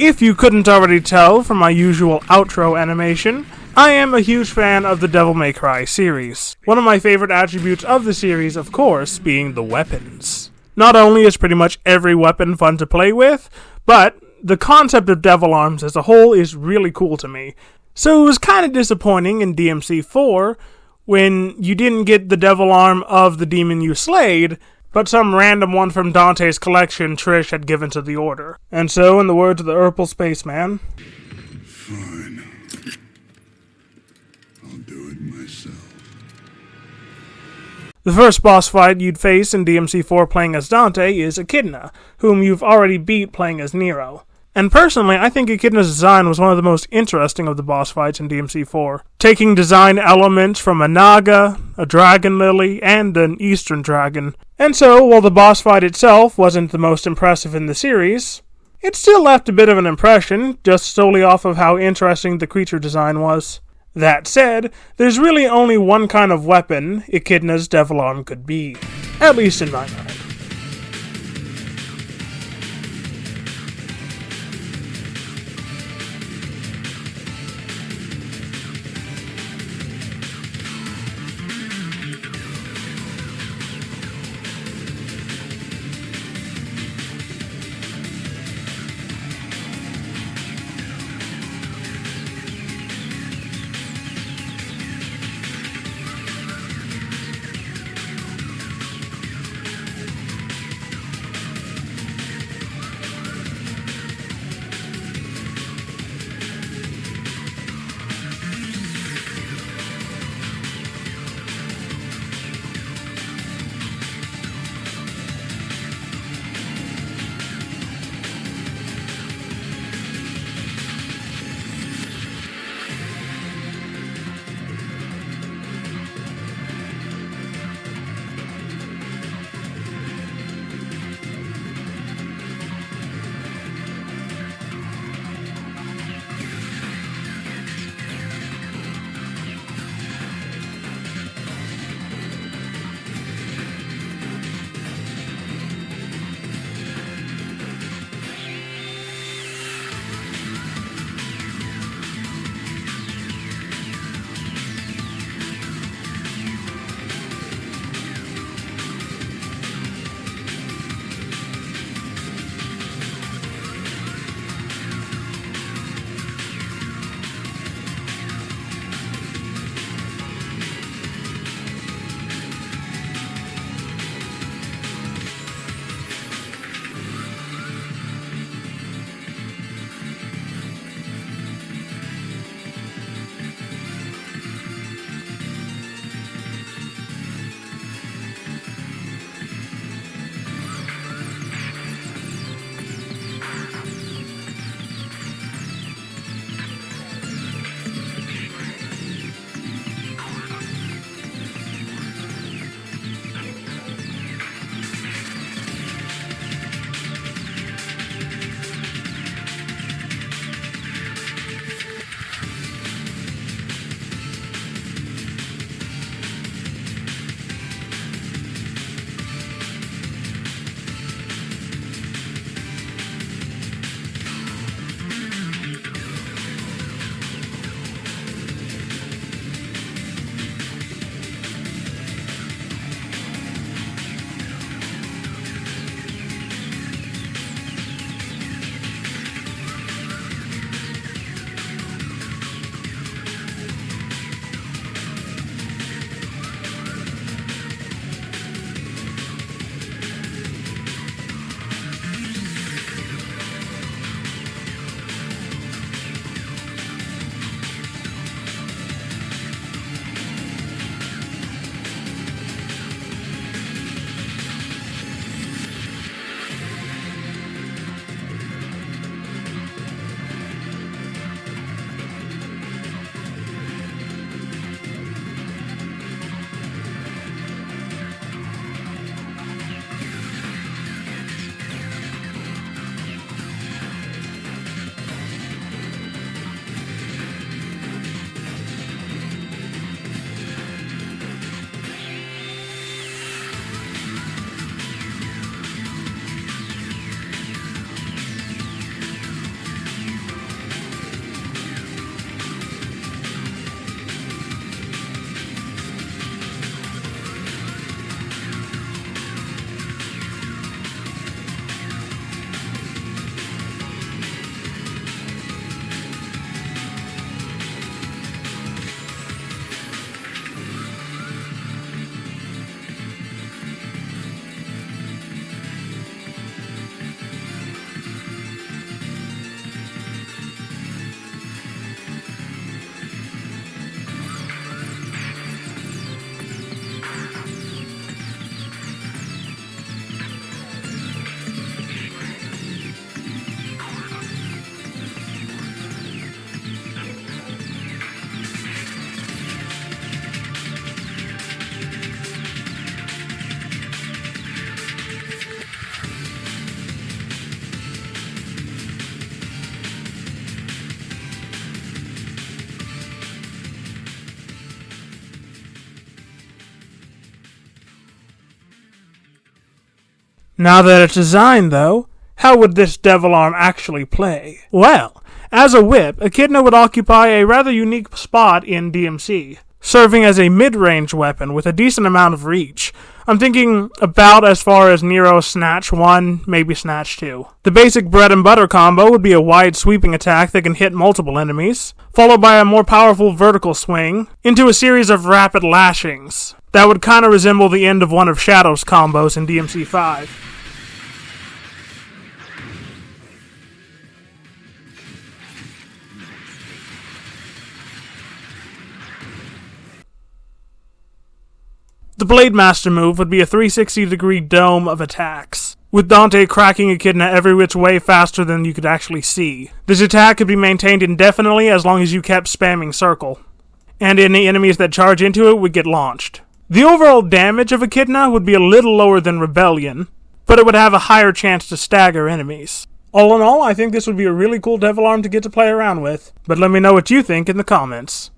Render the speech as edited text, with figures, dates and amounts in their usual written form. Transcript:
If you couldn't already tell from my usual outro animation, I am a huge fan of the Devil May Cry series. One of my favorite attributes of the series, of course, being the weapons. Not only is pretty much every weapon fun to play with, but the concept of devil arms as a whole is really cool to me. So it was kind of disappointing in DMC4 when you didn't get the devil arm of the demon you slayed, but some random one from Dante's collection Trish had given to the Order. And so, in the words of the Urpal Spaceman, fine. I'll do it myself. The first boss fight you'd face in DMC4 playing as Dante is Echidna, whom you've already beat playing as Nero. And personally, I think Echidna's design was one of the most interesting of the boss fights in DMC4, taking design elements from a Naga, a Dragon Lily, and an Eastern Dragon. And so, while the boss fight itself wasn't the most impressive in the series, it still left a bit of an impression, just solely off of how interesting the creature design was. That said, there's really only one kind of weapon Echidna's devil arm could be, at least in my mind. Now that it's designed, though, how would this devil arm actually play? Well, as a whip, Echidna would occupy a rather unique spot in DMC, serving as a mid-range weapon with a decent amount of reach. I'm thinking about as far as Nero's Snatch 1, maybe Snatch 2. The basic bread and butter combo would be a wide sweeping attack that can hit multiple enemies, followed by a more powerful vertical swing, into a series of rapid lashings. That would kinda resemble the end of one of Shadow's combos in DMC5. The Blade Master move would be a 360-degree dome of attacks, with Dante cracking Echidna every which way faster than you could actually see. This attack could be maintained indefinitely as long as you kept spamming circle, and any enemies that charge into it would get launched. The overall damage of Echidna would be a little lower than Rebellion, but it would have a higher chance to stagger enemies. All in all, I think this would be a really cool devil arm to get to play around with, but let me know what you think in the comments.